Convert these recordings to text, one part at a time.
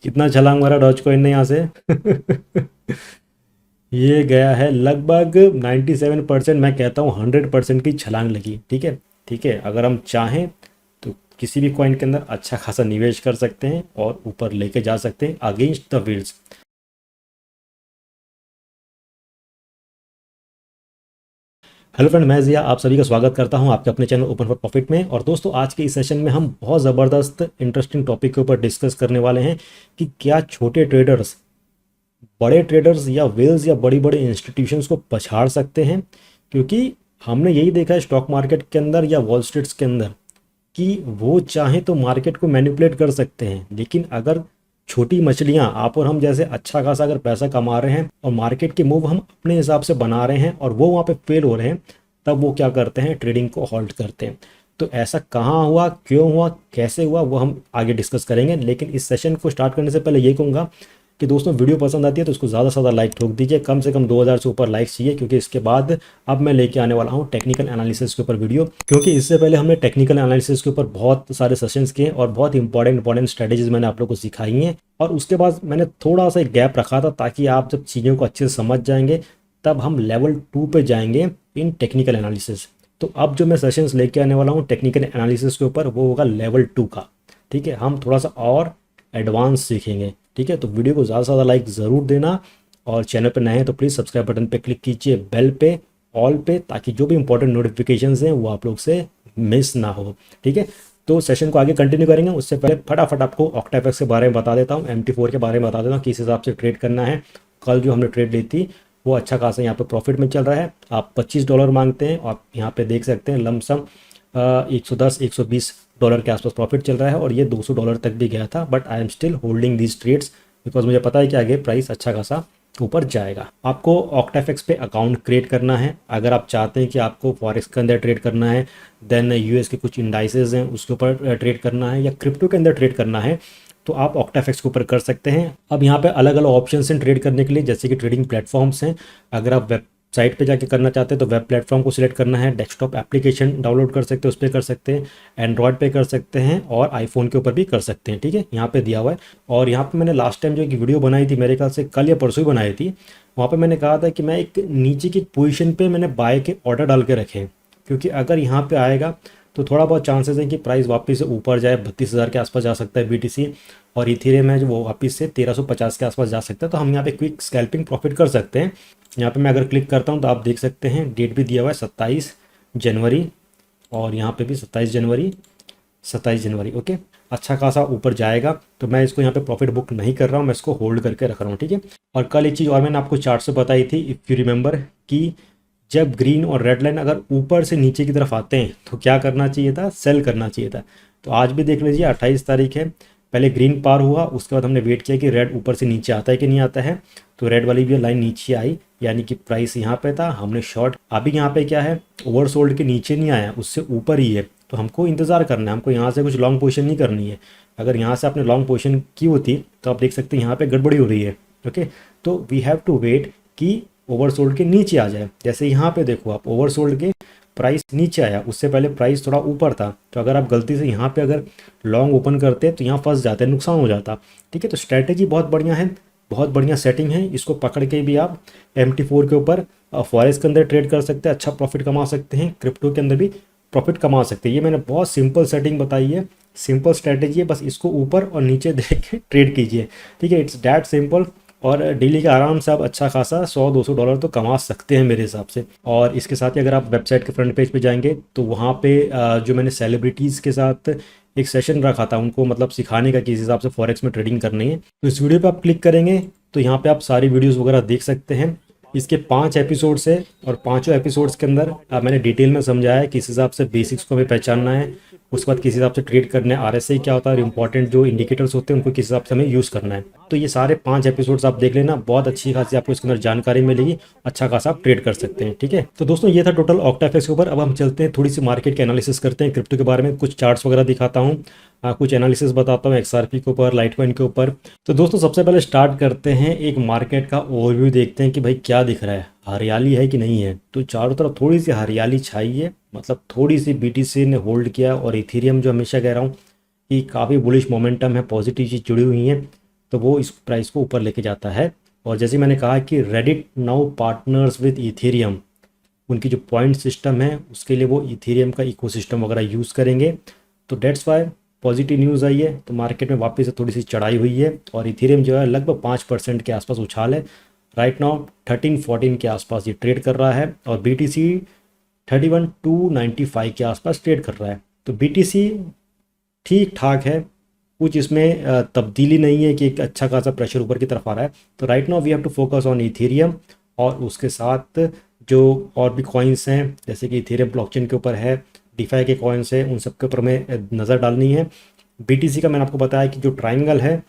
कितना छलांग मारा डॉज कॉइन ने यहाँ से। ये गया है लगभग 97%, मैं कहता हूँ 100% की छलांग लगी। ठीक है, ठीक है, अगर हम चाहें तो किसी भी कॉइन के अंदर अच्छा खासा निवेश कर सकते हैं और ऊपर लेके जा सकते हैं against the wills. Hello friend, मैं जिया आप सभी का स्वागत करता हूं आपके अपने चैनल ओपन फॉर प्रॉफिट में। और दोस्तों, आज के इस सेशन में हम बहुत ज़बरदस्त इंटरेस्टिंग टॉपिक के ऊपर डिस्कस करने वाले हैं कि क्या छोटे ट्रेडर्स बड़े ट्रेडर्स या वेल्स या बड़ी बड़ी इंस्टीट्यूशंस को पछाड़ सकते हैं। क्योंकि हमने यही देखा है स्टॉक मार्केट के अंदर या वॉल स्ट्रीट्स के अंदर कि वो चाहें तो मार्केट को मैनिपुलेट कर सकते हैं, लेकिन अगर छोटी मछलियां आप और हम जैसे अच्छा खासा अगर पैसा कमा रहे हैं और मार्केट के मूव हम अपने हिसाब से बना रहे हैं और वो वहाँ पे फेल हो रहे हैं, तब वो क्या करते हैं, ट्रेडिंग को हॉल्ट करते हैं। तो ऐसा कहाँ हुआ, क्यों हुआ, कैसे हुआ, वो हम आगे डिस्कस करेंगे। लेकिन इस सेशन को स्टार्ट करने से पहले ये कहूँगा कि दोस्तों, वीडियो पसंद आती है तो उसको ज़्यादा से ज़्यादा लाइक ठोक दीजिए। कम से कम 2000 से ऊपर लाइक्स चाहिए, क्योंकि इसके बाद अब मैं लेके आने वाला हूँ टेक्निकल एनालिसिस के ऊपर वीडियो। क्योंकि इससे पहले हमने टेक्निकल एनालिसिस के ऊपर बहुत सारे सेशंस किए और बहुत इंपॉर्टेंट स्ट्रेटेजीज मैंने आप लोग को सिखाई हैं। और उसके बाद मैंने थोड़ा सा एक गैप रखा था ताकि आप जब चीज़ों को अच्छे से समझ जाएंगे तब हम लेवल 2 पे जाएंगे इन टेक्निकल एनालिसिस। तो अब जो मैं सेशंस लेके आने वाला हूँ टेक्निकल एनालिसिस के ऊपर, वो होगा लेवल 2 का। ठीक है, हम थोड़ा सा और एडवांस सीखेंगे। ठीक है, तो वीडियो को ज़्यादा से ज़्यादा लाइक ज़रूर देना, और चैनल पर नए हैं तो प्लीज़ सब्सक्राइब बटन पे क्लिक कीजिए, बेल पे, ऑल पे, ताकि जो भी इंपॉर्टेंट नोटिफिकेशंस हैं वो आप लोग से मिस ना हो। ठीक है, तो सेशन को आगे कंटिन्यू करेंगे। उससे पहले फटाफट आपको ऑक्टाफेक्स के बारे में बता देता हूँ, MT4 के बारे में बता देता हूँ, किस हिसाब से ट्रेड करना है। कल जो हमने ट्रेड ली थी वो अच्छा खासा यहाँ पे प्रॉफिट में चल रहा है। आप $25 मांगते हैं, आप यहाँ पे देख सकते हैं लमसम 110-120 के आसपास प्रॉफिट चल रहा है, और ये $200 तक भी गया था। But I am still holding these trades because मुझे पता है कि आगे प्राइस अच्छा खासा ऊपर जाएगा। आपको ऑक्टाफेक्स पे अकाउंट क्रिएट करना है अगर आप चाहते हैं कि आपको फॉरेक्स के अंदर ट्रेड करना है, देन यूएस के कुछ इंडाइसेस हैं उसके ऊपर ट्रेड करना है, या क्रिप्टो के अंदर ट्रेड करना है, तो आप ऑक्टाफेक्स के ऊपर कर सकते हैं। अब यहाँ पे अलग अलग ऑप्शंस हैं ट्रेड करने के लिए, जैसे कि ट्रेडिंग प्लेटफॉर्म्स हैं। अगर आप वेबसाइट पे जाके करना चाहते हैं तो वेब प्लेटफॉर्म को सिलेक्ट करना है। डेस्कटॉप एप्लीकेशन डाउनलोड कर सकते हैं, उस पर कर सकते हैं, एंड्रॉयड पे कर सकते हैं, और आईफोन के ऊपर भी कर सकते हैं। ठीक है, यहाँ पे दिया हुआ है। और यहाँ पे मैंने लास्ट टाइम जो एक वीडियो बनाई थी, मेरे ख्याल से कल या परसों ही बनाई थी, वहाँ पे मैंने कहा था कि मैं एक नीचे की पोजीशन पे मैंने बाय के ऑर्डर डाल के रखे हैं, क्योंकि अगर यहाँ पे आएगा तो थोड़ा बहुत चांसेस है कि प्राइस वापस से ऊपर जाए, 32,000 के आसपास जा सकता है BTC, और इथेरियम है जो वो वापस से 1350 के आसपास जा सकता है। तो हम यहाँ पे क्विक स्कैल्पिंग प्रॉफिट कर सकते हैं। यहाँ पे मैं अगर क्लिक करता हूँ तो आप देख सकते हैं डेट भी दिया हुआ है 27 जनवरी, और यहाँ पे भी 27 जनवरी। ओके, अच्छा खासा ऊपर जाएगा, तो मैं इसको यहाँ पे प्रॉफिट बुक नहीं कर रहा हूँ, मैं इसको होल्ड करके रख रहा हूँ। ठीक है, और कल एक चीज़ और मैंने आपको चार्ट से बताई थी, इफ़ यू रिमेंबर, कि जब ग्रीन और रेड लाइन अगर ऊपर से नीचे की तरफ आते हैं तो क्या करना चाहिए था, सेल करना चाहिए था। तो आज भी देख लीजिए 28 तारीख है, पहले ग्रीन पार हुआ, उसके बाद हमने वेट किया कि रेड ऊपर से नीचे आता है कि नहीं आता है, तो रेड वाली भी लाइन नीचे आई, यानी कि प्राइस यहाँ पे था, हमने शॉर्ट। अभी यहाँ पे क्या है, ओवरसोल्ड के नीचे नहीं आया, उससे ऊपर ही है, तो हमको इंतज़ार करना है, हमको यहाँ से कुछ लॉन्ग पोजीशन नहीं करनी है। अगर यहाँ से आपने लॉन्ग पोजीशन की होती तो आप देख सकते हैं यहाँ पे गड़बड़ी हो रही है। ओके, तो वी हैव टू वेट कि ओवरसोल्ड के नीचे आ जाए। जैसे यहाँ पे देखो आप, ओवरसोल्ड के प्राइस नीचे आया, उससे पहले प्राइस थोड़ा ऊपर था, तो अगर आप गलती से यहाँ पे अगर लॉन्ग ओपन करते तो यहाँ फंस जाते, नुकसान हो जाता। ठीक है, तो स्ट्रैटेजी बहुत बढ़िया है, बहुत बढ़िया सेटिंग है, इसको पकड़ के भी आप MT4 के ऊपर फॉरेक्स के अंदर ट्रेड कर सकते हैं, अच्छा प्रॉफिट कमा सकते हैं, क्रिप्टो के अंदर भी प्रॉफिट कमा सकते हैं। ये मैंने बहुत सिंपल सेटिंग बताई है, सिंपल स्ट्रैटेजी है, बस इसको ऊपर और नीचे देख के ट्रेड कीजिए। ठीक है, इट्स डैट सिंपल, और डेली का आराम से आप अच्छा खासा $100-200 तो कमा सकते हैं मेरे हिसाब से। और इसके साथ ही अगर आप वेबसाइट के फ्रंट पेज पे जाएंगे तो वहाँ पे जो मैंने सेलिब्रिटीज़ के साथ एक सेशन रखा था उनको मतलब सिखाने का किस हिसाब से फॉरेक्स में ट्रेडिंग करनी है, तो इस वीडियो पे आप क्लिक करेंगे तो यहाँ पे आप सारी वीडियोस वगैरह देख सकते हैं। इसके 5 एपिसोड्स है, और पांचों एपिसोड्स के अंदर मैंने डिटेल में समझाया है किस हिसाब से बेसिक्स को हमें पहचानना है, उसके बाद किस हिसाब से ट्रेड करना है, RSI क्या होता है, और इंपॉर्टेंट जो इंडिकेटर्स होते हैं उनको किस हिसाब से हमें यूज़ करना है। तो ये सारे 5 एपिसोड्स आप देख लेना, बहुत अच्छी खासी आपको इसके अंदर जानकारी मिलेगी, अच्छा खासा आप ट्रेड कर सकते हैं। ठीक है, तो दोस्तों ये था टोटल ऑक्टाफेक्स के ऊपर। अब हम चलते हैं थोड़ी सी मार्केट के एनालिसिस करते हैं, क्रिप्टो के बारे में कुछ चार्ट्स वगैरह दिखाता हूँ, कुछ एनालिसिस बताता हूँ XRP के ऊपर, लाइटकॉइन के ऊपर। तो दोस्तों सबसे पहले स्टार्ट करते हैं, एक मार्केट का ओवरव्यू देखते हैं कि भाई क्या दिख रहा है, हरियाली है कि नहीं है। तो चारों तरफ थोड़ी सी हरियाली छाई है, मतलब थोड़ी सी BTC ने होल्ड किया, और इथेरियम जो हमेशा कह रहा हूँ कि काफ़ी बुलिश मोमेंटम है, पॉजिटिव चीज़ जुड़ी हुई है। तो वो इस प्राइस को ऊपर लेके जाता है। और जैसे मैंने कहा कि Reddit now partners with Ethereum, उनकी जो पॉइंट सिस्टम है उसके लिए वो इथेरियम का इकोसिस्टम वगैरह यूज़ करेंगे। तो डेट्स वाई पॉजिटिव न्यूज़ आई है, तो मार्केट में वापस से थोड़ी सी चढ़ाई हुई है और इथेरियम जो है लगभग 5% के आसपास उछाल है। राइट नाउ 13-14 के आसपास ये ट्रेड कर रहा है और BTC 31,295 के आसपास ट्रेड कर रहा है। तो BTC ठीक ठाक है, कुछ इसमें तब्दीली नहीं है कि एक अच्छा खासा प्रेशर ऊपर की तरफ आ रहा है। तो right now we have to focus on Ethereum और उसके साथ जो और भी कॉइन्स हैं जैसे कि इथेरियम ब्लॉकचेन के ऊपर है, डिफाई के कॉइन्स हैं, उन सब के ऊपर हमें नज़र डालनी है। BTC का मैंने आपको बताया कि जो ट्राइंगल है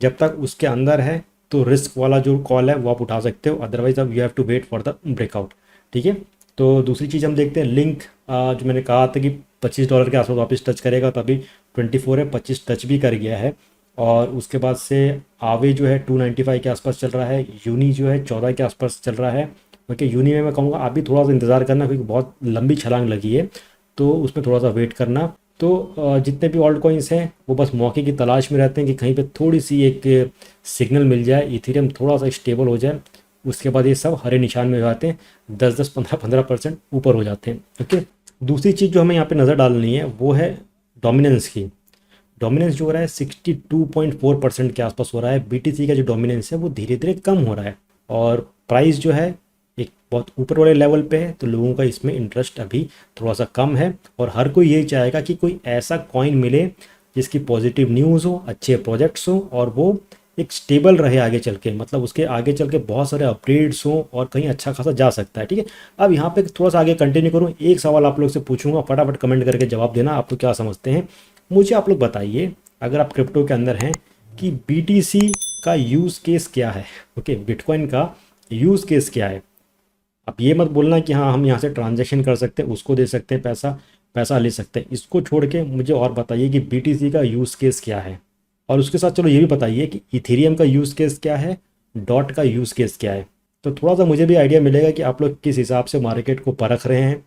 जब तक उसके अंदर है तो रिस्क वाला जो कॉल है वो आप उठा सकते हो, अदरवाइज अब you have to wait for the breakout. ठीक है, तो दूसरी चीज़ हम देखते हैं लिंक, जो मैंने कहा था कि $25 के आसपास वापस टच करेगा, तो अभी 24 है, 25 टच भी कर गया है। और उसके बाद से आवे जो है 295 के आसपास चल रहा है, यूनी जो है 14 के आसपास चल रहा है। ओके, यूनी में मैं कहूँगा अभी थोड़ा सा इंतज़ार करना क्योंकि बहुत लंबी छलांग लगी है, तो उसमें थोड़ा सा वेट करना। तो जितने भी ऑल्ट कॉइन्स हैं वो बस मौके की तलाश में रहते हैं कि कहीं पे थोड़ी सी एक सिग्नल मिल जाए, इथेरियम थोड़ा सा स्टेबल हो जाए, उसके बाद ये सब हरे निशान में हो जाते हैं, 10-10, 15-15% ऊपर हो जाते हैं। ओके, दूसरी चीज़ जो हमें यहाँ पे नज़र डालनी है वो है डोमिनेंस की। डोमिनेंस जो हो रहा है 62.4% के आसपास हो रहा है। BTC का जो डोमिनेंस है वो धीरे धीरे कम हो रहा है और प्राइस जो है एक बहुत ऊपर वाले लेवल पे है, तो लोगों का इसमें इंटरेस्ट अभी थोड़ा सा कम है। और हर कोई यही चाहेगा कि कोई ऐसा कॉइन मिले जिसकी पॉजिटिव न्यूज़ हो, अच्छे प्रोजेक्ट्स हो और वो एक स्टेबल रहे आगे चल के, मतलब उसके आगे चल के बहुत सारे अपग्रेड्स हों और कहीं अच्छा खासा जा सकता है। ठीक है, अब यहाँ पे थोड़ा सा आगे कंटिन्यू करूँ, एक सवाल आप लोग से पूछूंगा, फटाफट कमेंट करके जवाब देना, आप लोग क्या समझते हैं मुझे आप लोग बताइए, अगर आप क्रिप्टो के अंदर हैं, कि BTC का यूज़ केस क्या है। ओके, बिटकॉइन का यूज़ केस क्या है। अब ये मत बोलना कि हाँ हम यहाँ से ट्रांजैक्शन कर सकते हैं, उसको दे सकते हैं पैसा, पैसा ले सकते हैं, इसको छोड़ के मुझे और बताइए कि BTC का यूज़ केस क्या है। और उसके साथ चलो ये भी बताइए कि इथेरियम का यूज़ केस क्या है, डॉट का यूज़ केस क्या है। तो थोड़ा सा मुझे भी आइडिया मिलेगा कि आप लोग किस हिसाब से मार्केट को परख रहे हैं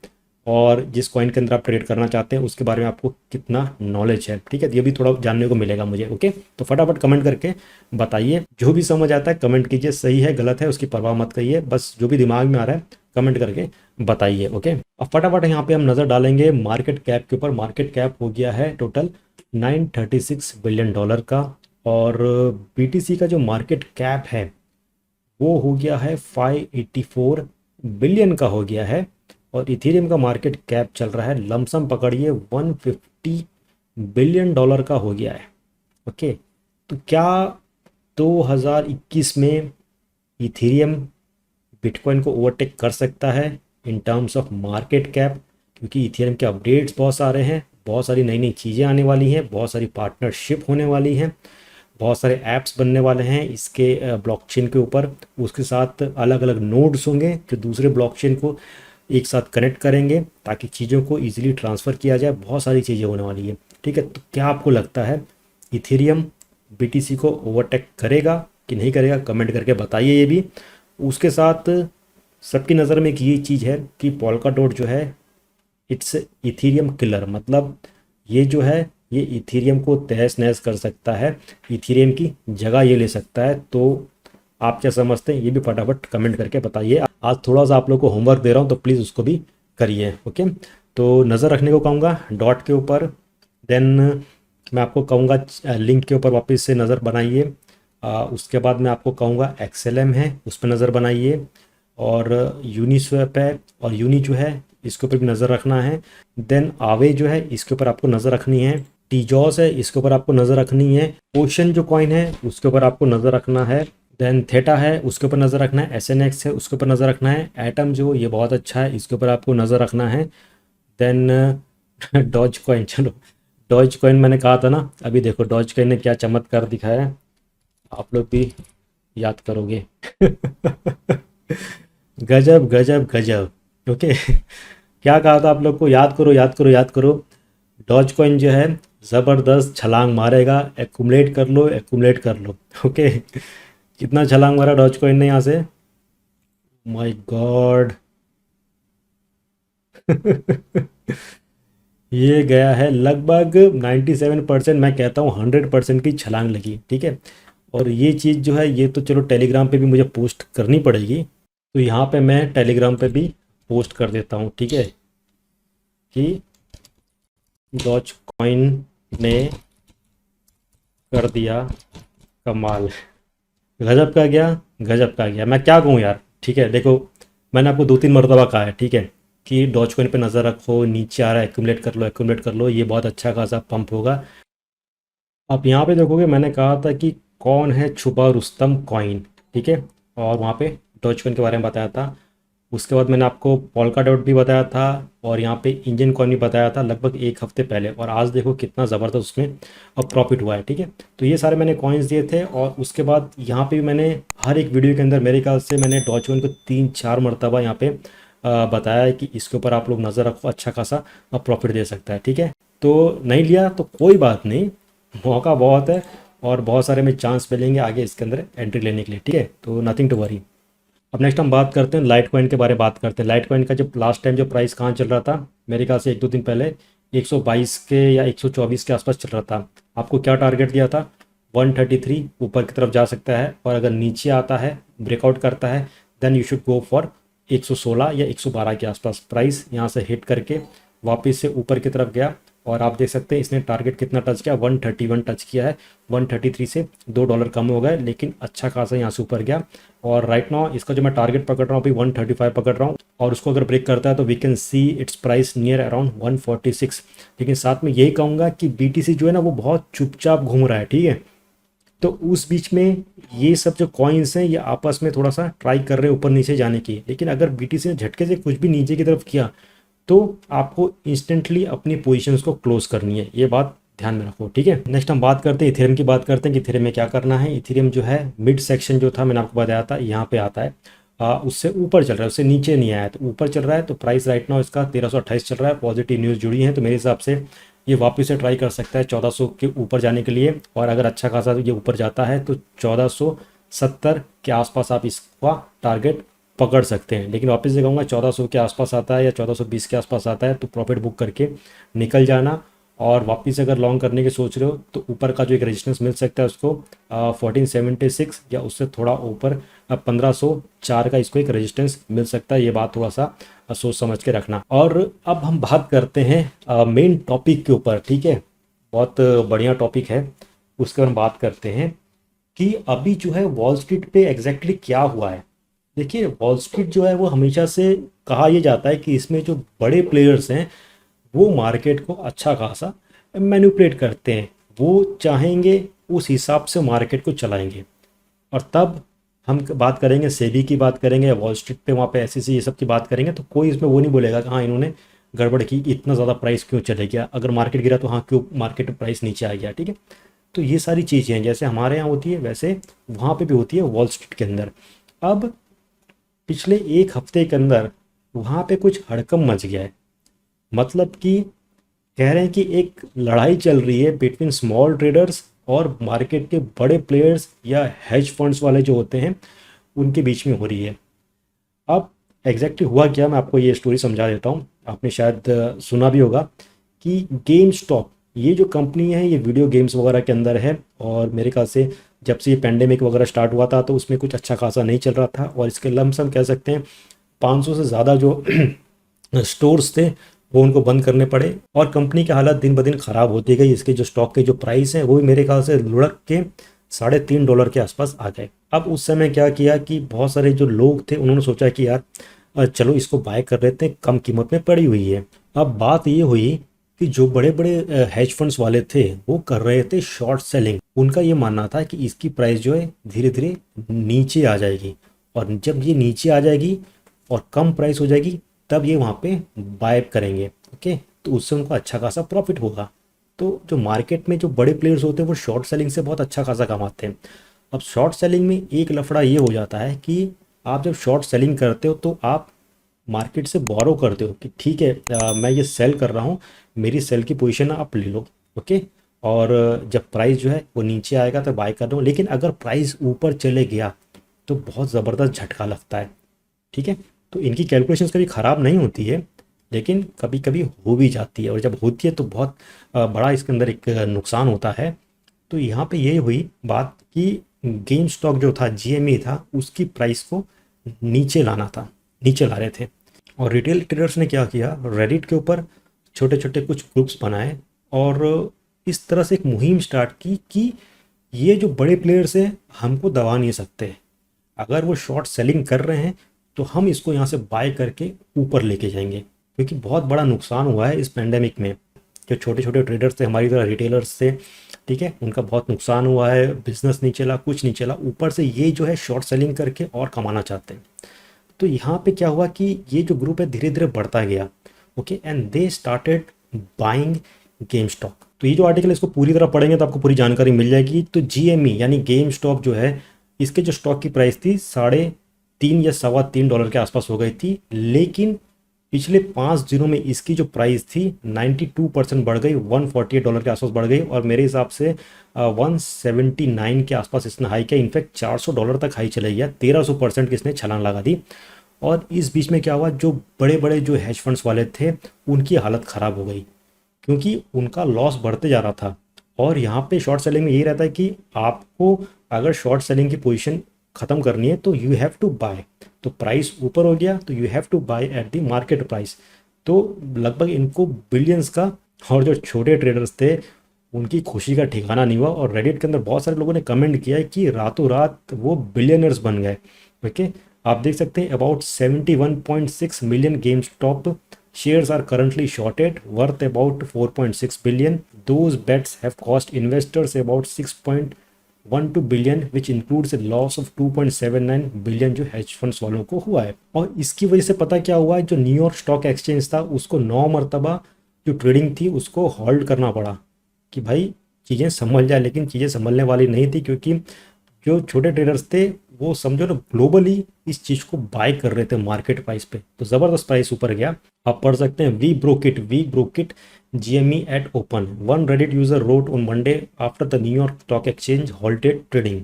और जिस कॉइन के अंदर आप ट्रेड करना चाहते हैं उसके बारे में आपको कितना नॉलेज है। ठीक है, ये भी थोड़ा जानने को मिलेगा मुझे। ओके, तो फटाफट कमेंट करके बताइए, जो भी समझ आता है कमेंट कीजिए, सही है गलत है उसकी परवाह मत करिए, बस जो भी दिमाग में आ रहा है कमेंट करके बताइए। ओके, अब फटाफट यहाँ पे हम नज़र डालेंगे मार्केट कैप के ऊपर। मार्केट कैप हो गया है टोटल $936 बिलियन का और BTC का जो मार्केट कैप है वो हो गया है 584 बिलियन का हो गया है और इथेरियम का मार्केट कैप चल रहा है, लमसम पकड़िए, $150 बिलियन का हो गया है। ओके, तो क्या 2021 में इथेरियम बिटकॉइन को ओवरटेक कर सकता है in terms of market cap, क्योंकि इथेरियम के अपडेट्स बहुत सारे हैं, बहुत सारी नई नई चीज़ें आने वाली हैं, बहुत सारी पार्टनरशिप होने वाली हैं, बहुत सारे ऐप्स बनने वाले हैं इसके ब्लॉकचेन के ऊपर, उसके साथ अलग अलग नोड्स होंगे जो दूसरे ब्लॉकचेन को एक साथ कनेक्ट करेंगे ताकि चीज़ों को इजीली ट्रांसफ़र किया जाए, बहुत सारी चीज़ें होने वाली है। ठीक है, तो क्या आपको लगता है इथेरियम BTC को ओवरटेक करेगा कि नहीं करेगा, कमेंट करके बताइए ये भी। उसके साथ सबकी नज़र में एक ये चीज़ है कि पोल्काडॉट जो है इट्स इथेरियम किलर, मतलब ये जो है ये इथेरियम को तहस नहस कर सकता है, इथेरियम की जगह ये ले सकता है। तो आप क्या समझते हैं ये भी फटाफट कमेंट करके बताइए। आज थोड़ा सा आप लोग को होमवर्क दे रहा हूँ तो प्लीज़ उसको भी करिए। ओके, तो नज़र रखने को कहूँगा डॉट के ऊपर, देन मैं आपको कहूँगा लिंक के ऊपर वापस से नज़र बनाइए। उसके बाद मैं आपको कहूँगा XLM है उस पर नज़र बनाइए और यूनिस्वैप है और यूनी जो है इसके ऊपर भी नज़र रखना है। देन आवे जो है इसके ऊपर आपको नज़र रखनी है, टीजॉस है इसके ऊपर आपको नज़र रखनी है, ओशन जो कॉइन है उसके ऊपर आपको नज़र रखना है, देन थेटा है उसके ऊपर नज़र रखना है, SNX है उसके ऊपर नज़र रखना है, एटम जो ये बहुत अच्छा है इसके ऊपर आपको नज़र रखना है। देन डॉज कॉइन, चलो डॉज कॉइन मैंने कहा था ना, अभी देखो डॉज कॉइन ने क्या चमत्कार दिखाया है, आप लोग भी याद करोगे। गजब गजब गजब। ओके, क्या कहा था आप लोग को, याद करो याद करो याद करो। डॉज कॉइन जो है ज़बरदस्त छलांग मारेगा, एक्यूमुलेट कर लो एक्यूमुलेट कर लो। ओके, कितना छलांग मारा डॉज कॉइन ने यहाँ से, माय गॉड। ये गया है लगभग 97%, मैं कहता हूँ 100% की छलांग लगी। ठीक है, और ये चीज़ जो है ये तो चलो टेलीग्राम पे भी मुझे पोस्ट करनी पड़ेगी, तो यहाँ पे मैं टेलीग्राम पे भी पोस्ट कर देता हूँ, ठीक है, कि डॉज कॉइन ने कर दिया कमाल, गजब का गया, गजब का गया, मैं क्या कहूँ यार। ठीक है, देखो मैंने आपको 2-3 मरतबा कहा है, ठीक है, कि डॉज कॉइन पे नज़र रखो, नीचे आ रहा है एक्यूमुलेट कर लो, एक्यूमुलेट कर लो, ये बहुत अच्छा खासा पंप होगा। आप यहाँ पे देखोगे मैंने कहा था कि कौन है छुपा रुस्तम कॉइन, ठीक है, और वहाँ पे डॉज कॉइन के बारे में बताया था। उसके बाद मैंने आपको पोल्का डॉट भी बताया था, और यहाँ पे इंजन कॉइन भी बताया था लगभग 1 हफ्ते पहले, और आज देखो कितना ज़बरदस्त उसमें अब प्रॉफिट हुआ है, ठीक है। तो ये सारे मैंने कॉइन्स दिए थे, और उसके बाद यहाँ पे भी मैंने हर एक वीडियो के अंदर मेरे ख्याल से मैंने डॉज कॉइन को 3-4 मरतबा यहाँ पे बताया है कि इसके ऊपर आप लोग नज़र रखो, अच्छा खासा अब प्रॉफिट दे सकता है, ठीक है। तो नहीं लिया तो कोई बात नहीं, मौका बहुत है, और बहुत सारे में चांस मिलेंगे आगे इसके अंदर एंट्री लेने के लिए, ठीक है, तो नथिंग टू वरी। अब नेक्स्ट हम बात करते हैं लाइट कॉइन के बारे में, बात करते हैं लाइट कॉइन का। जब लास्ट टाइम जो प्राइस कहाँ चल रहा था, मेरे ख्याल से 1-2 दिन पहले 122 के या 124 के आसपास चल रहा था। आपको क्या टारगेट दिया था, 133 ऊपर की तरफ जा सकता है, और अगर नीचे आता है ब्रेकआउट करता है then you should go for 116 या 112 के आसपास। प्राइस यहाँ से हिट करके वापस से ऊपर की तरफ गया, और आप देख सकते हैं इसने टारगेट कितना टच किया, 131 टच किया है। 133 से $2 कम हो गए, लेकिन अच्छा खासा यहाँ से ऊपर गया, और राइट नाउ इसका जो मैं टारगेट पकड़ रहा हूँ अभी 135 पकड़ रहा हूँ, और उसको अगर ब्रेक करता है तो we can see its price near around 146। लेकिन साथ में यही कहूँगा कि BTC जो है ना वो बहुत चुपचाप घूम रहा है, ठीक है। तो उस बीच में ये सब जो कॉइन्स हैं ये आपस में थोड़ा सा ट्राई कर रहे हैं ऊपर नीचे जाने की, लेकिन अगर BTC ने झटके से कुछ भी नीचे की तरफ किया तो आपको इंस्टेंटली अपनी पोजीशंस को क्लोज करनी है, ये बात ध्यान में रखो, ठीक है। नेक्स्ट हम बात करते हैं इथेरियम की, बात करते हैं कि इथेरियम में क्या करना है। इथेरियम जो है मिड सेक्शन जो था मैंने आपको बताया था यहाँ पे आता है, उससे ऊपर चल रहा है, उससे नीचे नहीं आया, तो ऊपर चल रहा है। तो प्राइस राइट नाउ इसका 1328 चल रहा है, पॉजिटिव न्यूज़ जुड़ी है, तो मेरे हिसाब से ये वापस से ट्राई कर सकता है 1400 के ऊपर जाने के लिए, और अगर अच्छा खासा ये ऊपर जाता है तो 1470 के आसपास आप इसका टारगेट पकड़ सकते हैं। लेकिन वापस से कहूँगा 1400 के आसपास आता है या 1420 के आसपास आता है तो प्रॉफिट बुक करके निकल जाना, और वापस से अगर लॉन्ग करने की सोच रहे हो तो ऊपर का जो एक रेजिस्टेंस मिल सकता है उसको 1476 या उससे थोड़ा ऊपर 1504 का इसको एक रेजिस्टेंस मिल सकता है, ये बात थोड़ा सा सोच समझ के रखना। और अब हम बात करते हैं मेन टॉपिक के ऊपर, ठीक है, बहुत बढ़िया टॉपिक है, उसके बारे में बात करते हैं कि अभी जो है वॉल स्ट्रीट पे एग्जैक्टली क्या हुआ है। देखिए वॉल स्ट्रीट जो है वो हमेशा से कहा यह जाता है कि इसमें जो बड़े प्लेयर्स हैं वो मार्केट को अच्छा खासा मैनिपुलेट करते हैं, वो चाहेंगे उस हिसाब से मार्केट को चलाएंगे। और तब हम बात करेंगे सेबी की, बात करेंगे वॉल स्ट्रीट पे, वहाँ पे SEC ये सब की बात करेंगे, तो कोई इसमें वो नहीं बोलेगा कि हाँ इन्होंने गड़बड़ की, इतना ज़्यादा प्राइस क्यों चले गया, अगर मार्केट गिरा तो हाँ क्यों मार्केट प्राइस नीचे आ गया, ठीक है। तो ये सारी चीज़ें हैं, जैसे हमारे यहाँ होती है वैसे वहाँ पे भी होती है वॉल स्ट्रीट के अंदर। अब पिछले 1 हफ्ते के अंदर वहाँ पे कुछ हड़कंप मच गया है, मतलब कि कह रहे हैं कि एक लड़ाई चल रही है बिटवीन स्मॉल ट्रेडर्स और मार्केट के बड़े प्लेयर्स या हेज फंड्स वाले जो होते हैं उनके बीच में हो रही है। अब एग्जैक्टली हुआ क्या, मैं आपको ये स्टोरी समझा देता हूँ, आपने शायद सुना भी होगा कि गेम स्टॉप ये जो कंपनी है ये वीडियो गेम्स वगैरह के अंदर है, और मेरे ख्याल से जब से ये पेंडेमिक वगैरह स्टार्ट हुआ था तो उसमें कुछ अच्छा खासा नहीं चल रहा था, और इसके लमसम कह सकते हैं 500 से ज़्यादा जो स्टोर्स थे वो उनको बंद करने पड़े, और कंपनी की हालत दिन ब दिन ख़राब होती गई। इसके जो स्टॉक के जो प्राइस हैं वो भी मेरे ख्याल से लुढ़क के $3.5 के आसपास आ गए। अब उस समय क्या किया कि बहुत सारे जो लोग थे उन्होंने सोचा कि यार चलो इसको बाय कर लेते हैं, कम कीमत में पड़ी हुई है। अब बात ये हुई कि जो बड़े बड़े हेज फंड्स वाले थे वो कर रहे थे शॉर्ट सेलिंग। उनका ये मानना था कि इसकी प्राइस जो है धीरे धीरे नीचे आ जाएगी, और जब ये नीचे आ जाएगी और कम प्राइस हो जाएगी तब ये वहाँ पे बाय करेंगे, ओके, तो उससे उनको अच्छा खासा प्रॉफिट होगा। तो जो मार्केट में जो बड़े प्लेयर्स होते हैं वो शॉर्ट सेलिंग से बहुत अच्छा खासा कमाते हैं। अब शॉर्ट सेलिंग में एक लफड़ा ये हो जाता है कि आप जब शॉर्ट सेलिंग करते हो तो आप मार्केट से बोरो करते हो कि ठीक है मैं ये सेल कर रहा हूँ, मेरी सेल की पोजीशन आप ले लो, ओके, और जब प्राइस जो है वो नीचे आएगा तो बाय कर रहा हूँ। लेकिन अगर प्राइस ऊपर चले गया तो बहुत ज़बरदस्त झटका लगता है, ठीक है। तो इनकी कैलकुलेशंस कभी ख़राब नहीं होती है, लेकिन कभी कभी हो भी जाती है, और जब होती है तो बहुत बड़ा इसके अंदर एक नुकसान होता है। तो यहाँ पे ये हुई बात कि गेम स्टॉक जो था GME था उसकी प्राइस को नीचे लाना था, नीचे ला रहे थे। और रिटेल ट्रेडर्स ने क्या किया, रेडिट के ऊपर छोटे छोटे कुछ ग्रुप्स बनाए और इस तरह से एक मुहिम स्टार्ट की कि ये जो बड़े प्लेयर्स हैं हमको दबा नहीं सकते, अगर वो शॉर्ट सेलिंग कर रहे हैं तो हम इसको यहाँ से बाय करके ऊपर लेके जाएंगे। क्योंकि बहुत बड़ा नुकसान हुआ है इस पेंडेमिक में, जो छोटे छोटे ट्रेडर्स थे हमारी तरह रिटेलर्स थे, ठीक है, उनका बहुत नुकसान हुआ है, बिजनेस नहीं चला, कुछ नहीं चला, ऊपर से ये जो है शॉर्ट सेलिंग करके और कमाना चाहते हैं। तो यहाँ पे क्या हुआ कि ये जो ग्रुप है धीरे धीरे बढ़ता गया, okay, and they started buying game stock. तो ये जो आर्टिकल इसको पूरी तरह पढ़ेंगे तो आपको पूरी जानकारी मिल जाएगी। तो GME यानी गेम स्टॉक जो है, इसके जो स्टॉक की प्राइस थी 3.5 या $3.25 के आसपास हो गई थी, लेकिन पिछले 5 दिनों में इसकी जो प्राइस थी 92% बढ़ गई, $148 के आसपास बढ़ गई, और मेरे हिसाब से 179 के आसपास इसने हाई किया। इनफैक्ट $400 तक हाई चले गया, 1300% की इसने छलांग लगा दी। और इस बीच में क्या हुआ, जो बड़े बड़े जो हेज फंड्स वाले थे उनकी हालत ख़राब हो गई, क्योंकि उनका लॉस बढ़ते जा रहा था। और यहाँ पे शॉर्ट सेलिंग में यही रहता है कि आपको अगर शॉर्ट सेलिंग की पोजीशन ख़त्म करनी है तो यू हैव टू बाय, तो प्राइस ऊपर हो गया तो you have to buy at the market price. तो लगभग इनको बिलियंस का, और जो छोटे ट्रेडर्स थे उनकी खुशी का ठिकाना नहीं हुआ। और रेडिट के अंदर बहुत सारे लोगों ने कमेंट किया है कि रातों रात वो बिलियनर्स बन गए, ओके। आप देख सकते हैं about 71.6 million game stop shares are currently shorted worth about 4.6 billion. Those bets have cost investors about 6.12 billion which includes a loss of 2.79 billion जो hedge funds वालों को हुआ है। और इसकी वजह से पता क्या हुआ है, जो न्यूयॉर्क स्टॉक एक्सचेंज था उसको 9 मरतबा जो ट्रेडिंग थी उसको होल्ड करना पड़ा कि भाई चीज़ें संभल जाए, लेकिन चीज़ें संभलने वाली नहीं थी, क्योंकि जो छोटे ट्रेडर्स थे वो समझो ना ग्लोबली इस चीज़ को बाय कर रहे थे मार्केट प्राइस पे, तो ज़बरदस्त प्राइस ऊपर गया। आप पढ़ सकते हैं, we broke it GME at open, one Reddit user wrote on Monday after the New York Stock Exchange halted trading.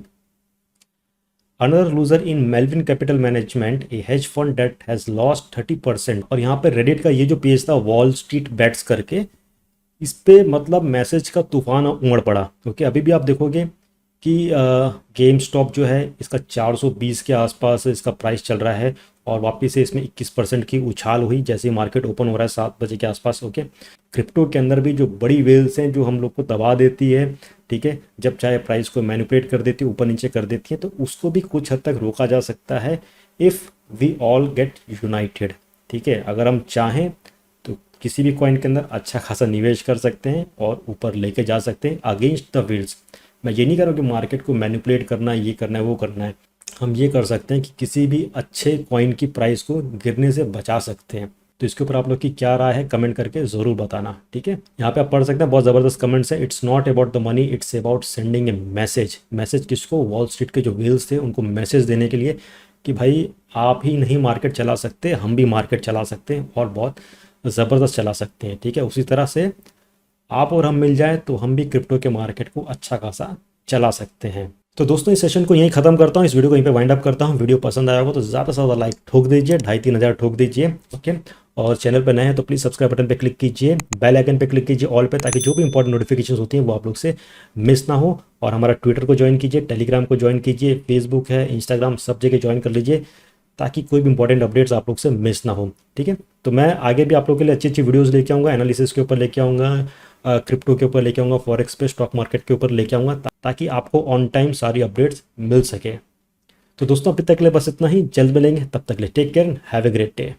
Another loser in Melvin Capital Management, a hedge fund that has lost 30%। और यहाँ पे Reddit का ये जो page था wall street bets करके, इस पे मतलब मैसेज का तूफान उमड़ पड़ा, क्योंकि अभी भी आप देखोगे कि गेम स्टॉप जो है इसका 420 के आसपास इसका प्राइस चल रहा है, और वापस से इसमें 21% की उछाल हुई जैसे ही मार्केट ओपन हो रहा है 7 बजे के आसपास, ओके। क्रिप्टो के अंदर भी जो बड़ी वेल्स हैं जो हम लोग को दबा देती है, ठीक है, जब चाहे प्राइस को मैनिपुलेट कर देती है, ऊपर नीचे कर देती है, तो उसको भी कुछ हद तक रोका जा सकता है if we all get united, ठीक है। अगर हम चाहें तो किसी भी कॉइन के अंदर अच्छा खासा निवेश कर सकते हैं और ऊपर लेके जा सकते हैं अगेंस्ट द विल्स। मैं ये नहीं कर रहा हूँ कि मार्केट को मैनिपुलेट करना है, ये करना है, वो करना है। हम ये कर सकते हैं कि किसी भी अच्छे कॉइन की प्राइस को गिरने से बचा सकते हैं। तो इसके ऊपर आप लोग की क्या राय है कमेंट करके ज़रूर बताना, ठीक है। यहाँ पे आप पढ़ सकते हैं, बहुत ज़बरदस्त कमेंट्स है। It's not about the money, it's about sending A message. Message किसको? वॉल स्ट्रीट के जो व्हील्स थे उनको मैसेज देने के लिए कि भाई आप ही नहीं मार्केट चला सकते, हम भी मार्केट चला सकते हैं और बहुत ज़बरदस्त चला सकते हैं, ठीक है। उसी तरह से आप और हम मिल जाए तो हम भी क्रिप्टो के मार्केट को अच्छा खासा चला सकते हैं। तो दोस्तों इस सेशन को यहीं ख़त्म करता हूँ, इस वीडियो को यहीं पे वाइंड अप करता हूँ। वीडियो पसंद आया होगा तो ज़्यादा से ज़्यादा लाइक ठोक दीजिए, 2,500-3 हज़ार ठोक दीजिए, ओके। और चैनल पर नए हैं तो प्लीज़ सब्सक्राइब बटन पे क्लिक कीजिए, बेल आइकन पे क्लिक कीजिए ऑल पे, ताकि जो भी इंपॉर्टेंट नोटिफिकेशन होती हैं वो आप लोग से मिस ना हो। और हमारा ट्विटर को ज्वाइन कीजिए, टेलीग्राम को ज्वाइन कीजिए, फेसबुक है, इंस्टाग्राम, सब जगह ज्वाइन कर लीजिए, ताकि कोई भी इंपॉर्टेंट अपडेट्स आप लोग से मिस ना हो, ठीक है। तो मैं आगे भी आप लोगों के लिए अच्छी अच्छी वीडियोज़ लेके आऊँगा, एनालिसिस के ऊपर लेके आऊँगा, क्रिप्टो के ऊपर लेके आऊँगा, फॉरेक्स पे, स्टॉक मार्केट के ऊपर लेके आऊँगा, ताकि आपको ऑन टाइम सारी अपडेट्स मिल सके। तो दोस्तों अभी तक के लिए बस इतना ही, जल्द मिलेंगे, तब तक के लिए take care, have a great day.